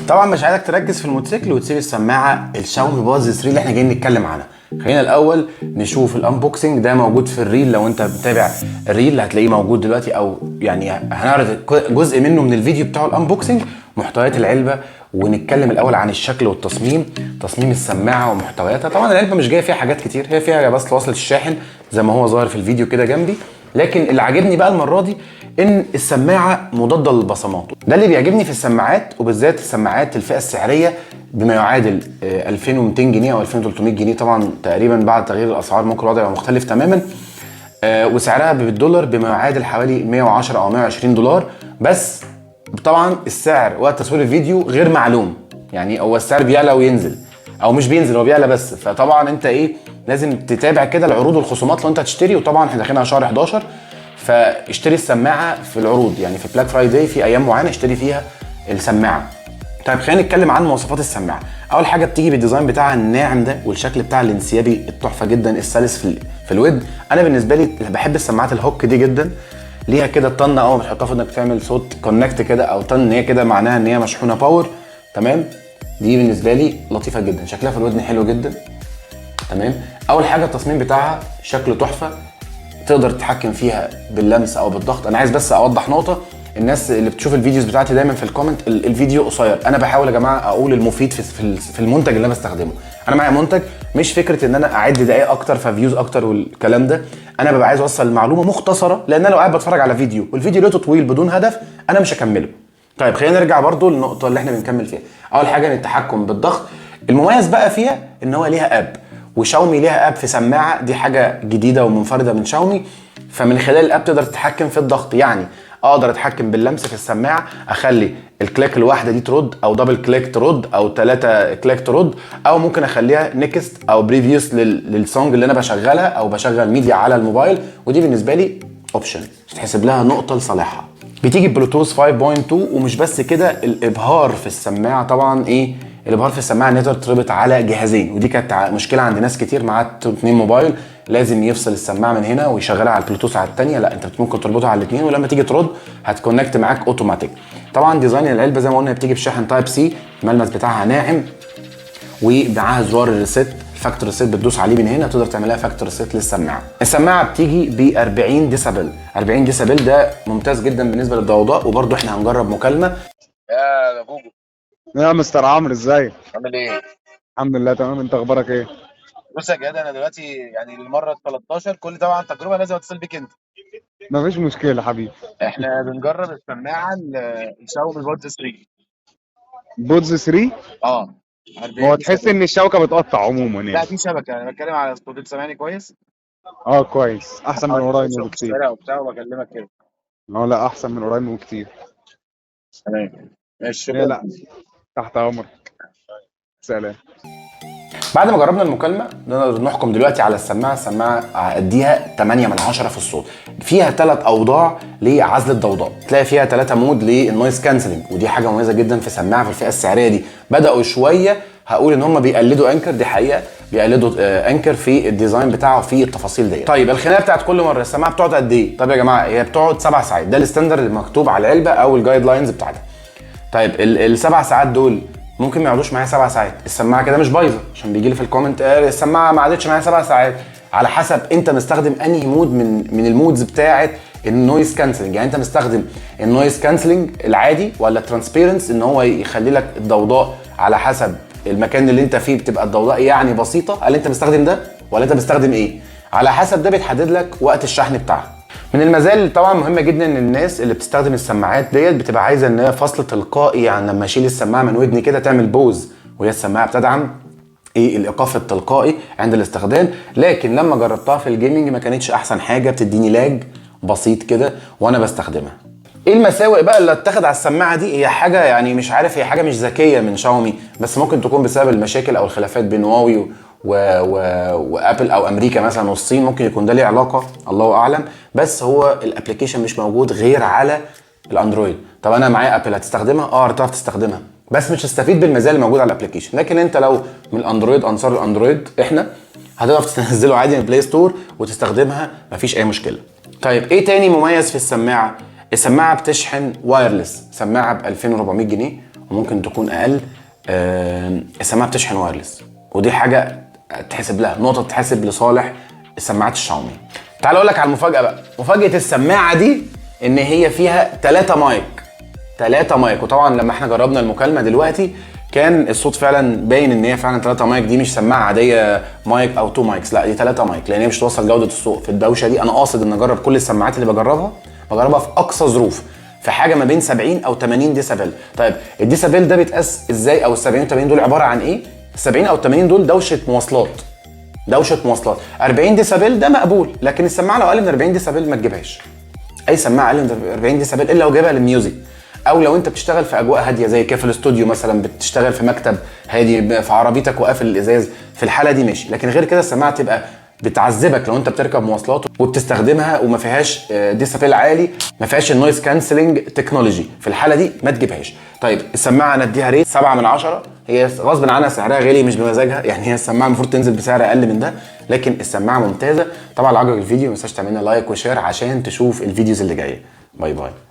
طبعا مش عايزك تركز في الموتوسيكل وتسيب السماعه الشاومي باز 3 اللي احنا جايين نتكلم عنها. خلينا الاول نشوف الانبوكسنج ده موجود في الريل. لو انت بتتابع الريل هتلاقيه موجود دلوقتي، او يعني هنعرض جزء منه من الفيديو بتاع الانبوكسنج، محتويات العلبه، ونتكلم الاول عن الشكل والتصميم، تصميم السماعه ومحتوياتها. طبعا العلبه مش جايه فيها حاجات كتير، هي فيها بس وصله الشاحن زي ما هو ظاهر في الفيديو كده جنبي. لكن اللي عاجبني بقى المره دي ان السماعه مضاده للبصمات. ده اللي بيعجبني في السماعات، وبالذات السماعات الفئه السعريه بما يعادل 2200 جنيه او 2300 جنيه. طبعا تقريبا بعد تغيير الاسعار ممكن الوضع يبقى مختلف تماما. وسعرها بالدولار بما يعادل حوالي 110 او 120 دولار. بس طبعا السعر وقت تصوير الفيديو غير معلوم، يعني هو السعر بيعلى وينزل، او مش بينزل، هو بيعلى بس. فطبعا انت لازم تتابع كده العروض والخصومات لو انت هتشتري. وطبعا احنا داخلين على شهر 11، فاشتري السماعه في العروض، يعني في بلاك فرايداي في ايام معينه اشتري فيها السماعه. طيب خلينا نتكلم عن مواصفات السماعه. اول حاجه بتيجي بالديزاين بتاعها الناعم ده، والشكل بتاع الانسيابي التحفه جدا السلس في الود. انا بالنسبه لي بحب السماعات الهوك دي جدا، ليها كده طنه اول ما بتحطها في انك بتعمل صوت كونكت كده، او طن ان هي كده معناها ان هي مشحونه باور. تمام، دي بالنسبه لي لطيفه جدا، شكلها في الودن حلو جدا. تمام، اول حاجه التصميم بتاعها شكله تحفه، تقدر تتحكم فيها باللمس او بالضغط. انا عايز بس اوضح نقطه، الناس اللي بتشوف الفيديوز بتاعتي دايما في الكومنت الفيديو قصير. انا بحاول يا جماعه اقول المفيد في المنتج اللي انا بستخدمه. انا معايا منتج، مش فكره ان انا اعد دقائق اكتر ففيوز اكتر والكلام ده. انا ببقى عايز اوصل المعلومه مختصره، لان انا لو قاعد بتفرج على فيديو والفيديو لقيته طويل بدون هدف انا مش هكمله. طيب خلينا نرجع برضو للنقطه اللي احنا بنكمل فيها. اول حاجه ان التحكم بالضغط. المميز بقى فيها ان هو ليها اب، وشاومي ليها اب في سماعه، دي حاجه جديده ومنفرده من شاومي. فمن خلال الاب تقدر تتحكم في الضغط، يعني اقدر اتحكم باللمس في السماعه، اخلي الكليك الواحده دي ترد، او دبل كليك ترد، او 3 كليك ترد، او ممكن اخليها نيكست او بريفيوس للسونج اللي انا بشغلها، او بشغل ميديا على الموبايل. ودي بالنسبه لي اوبشن تتحسب لها نقطه لصالحها. بتيجي بلوتوث 5.2. ومش بس كده، الابهار في السماعه طبعا الابهار في السماعه ان هي تربط على جهازين، ودي كانت مشكله عند ناس كتير معاها 2 موبايل، لازم يفصل السماعه من هنا ويشغلها على البلوتوث على الثانيه. لا، انت ممكن تربطها على الاثنين، ولما تيجي ترد هتكونكت معاك اوتوماتيك. طبعا ديزاين العلبه زي ما قلنا بتيجي بشاحن تايب سي، الملمس بتاعها ناعم، ومعاها زرار الريست، الفاكتور ريست بتدوس عليه من هنا تقدر تعملها فاكتور ريست للسماعه. السماعه بتيجي ب 40 ديسبل. 40 ديسبل ده ممتاز جدا بالنسبه للضوضاء. وبرده احنا هنجرب مكالمه. يا جوجو، يا مستر عمرو، ازيك؟ عامل ايه؟ الحمد لله تمام، انت اخبارك ايه؟ بص يا جدع، انا دلوقتي يعني المره ال 13 كل طبعا تجربه لازم اتصل بيك انت. مفيش مشكله حبيبي. احنا بنجرب السماعه الشاومي بودز 3. بودز 3. اه، هو 40 تحس ديسبل. ان الشبكه بتقطع عموما لا، يعني. في شبكه، انا بتكلم على الصوت. انت سامعني كويس؟ اه كويس، احسن من حوالي قريب في بكتير. الشارع وبتاع وبكلمك كده. اه لا، احسن من قريب بكتير. تمام، ماشي، ايه شكرا. لا، تحت امرك. سلام. بعد ما جربنا المكالمه نقدر نحكم دلوقتي على السماعه. السماعه اديها 8 من 10 في الصوت. فيها 3 اوضاع لعزل الضوضاء، تلاقي فيها 3 مود للنويز كانسلنج، ودي حاجه مميزه جدا في سماعه في الفئه السعريه دي. بداوا شويه هقول ان هم بيقلدوا انكر، دي حقيقه بيقلدوا انكر في الديزاين بتاعه في التفاصيل دي. طيب الخناقه بتاعت كل مره، السماعه بتقعد قد ايه؟ طيب يا جماعه هي بتقعد 7 ساعات، ده الستاندرد اللي مكتوب على العلبه او الجايد لاينز بتاعتها. طيب ال7 ساعات دول ممكن ما يقعدوش معايا 7 ساعات. السماعه كده مش بايظه، عشان بيجي لي في الكومنت السماعه ما قعدتش معايا 7 ساعات. على حسب انت مستخدم انهي مود من المودز بتاعه النويز كانسلنج. يعني انت مستخدم النويز كانسلنج العادي، ولا الترانسبيرنس ان هو يخلي لك الضوضاء على حسب المكان اللي انت فيه بتبقى الضوضاء يعني بسيطه. هل انت مستخدم ده ولا انت مستخدم ايه؟ على حسب ده بيتحدد لك وقت الشحن بتاعها. من المزايا اللي طبعا مهمه جدا ان الناس اللي بتستخدم السماعات ديت بتبقى عايزه ان هي فصل تلقائي، يعني لما اشيل السماعه من ودني كده تعمل بوز، وهي السماعه بتدعم الايقاف التلقائي عند الاستخدام. لكن لما جربتها في الجيمنج ما كانتش احسن حاجه، بتديني لاج بسيط كده وانا بستخدمها. ايه المساوئ بقى اللي اتخذ على السماعه دي؟ هي حاجه يعني مش عارف، هي حاجه مش ذكيه من شاومي، بس ممكن تكون بسبب المشاكل او الخلافات بين هواوي وابل او امريكا مثلا والصين. ممكن يكون ده ليه علاقه، الله اعلم. بس هو الابلكيشن مش موجود غير على الاندرويد. طب انا معايا ابل، هتستخدمها؟ هتعرف تستخدمها، بس مش هتستفيد بالمزايا اللي موجوده على الابلكيشن. لكن انت لو من الاندرويد، انصار الاندرويد احنا، هتقدر تنزله عادي من البلاي ستور وتستخدمها مفيش اي مشكله. طيب ايه تاني مميز في السماعه؟ السماعه بتشحن وايرلس، سماعه ب 2400 جنيه وممكن تكون اقل. السماعه بتشحن وايرلس، ودي حاجه تحسب لها، نقطه تحسب لصالح السماعات الشاومي. تعال اقول لك على المفاجاه بقى. مفاجاه السماعه دي ان هي فيها 3 مايك. وطبعا لما احنا جربنا المكالمه دلوقتي كان الصوت فعلا باين ان هي فعلا 3 مايك. دي مش سماعه عاديه مايك او 2 مايكس، لا دي 3 مايك، لان هي مش توصل جوده الصوت في الدوشه دي. انا قاصد ان اجرب كل السماعات اللي بجربها في اقصى ظروف، في حاجه ما بين 70 او 80 ديسيبل. طيب الديسيبل ده بيتقاس ازاي؟ او ال 70 و 80 دول عباره عن ايه؟ ال 70 او 80 دول دوشه مواصلات. 40 ديسيبل ده مقبول، لكن السماعه لو اقل من 40 ديسيبل ما تجيبهاش. اي سماعه اقل من 40 ديسيبل الا لو جايبها للميوزك، او لو انت بتشتغل في اجواء هاديه زي كده في الاستوديو مثلا، بتشتغل في مكتب هادي في عربيتك وقافل الازاز، في الحاله دي ماشي. لكن غير كده السماعه تبقى بتعذبك لو انت بتركب مواصلات وبتستخدمها وما فيهاش ديسيبل عالي، ما فيهاش النويز كانسلنج تكنولوجي، في الحاله دي ما تجيبهاش. طيب السماعه انا اديها ريت 7 من 10. هي غصب عنها سعرها غالي مش بمزاجها، يعني هي السماعه المفروض تنزل بسعر اقل من ده، لكن السماعه ممتازه. طبعا لو عجبك الفيديو ما تنساش تعملنا لايك وشير عشان تشوف الفيديوز اللي جايه. باي باي.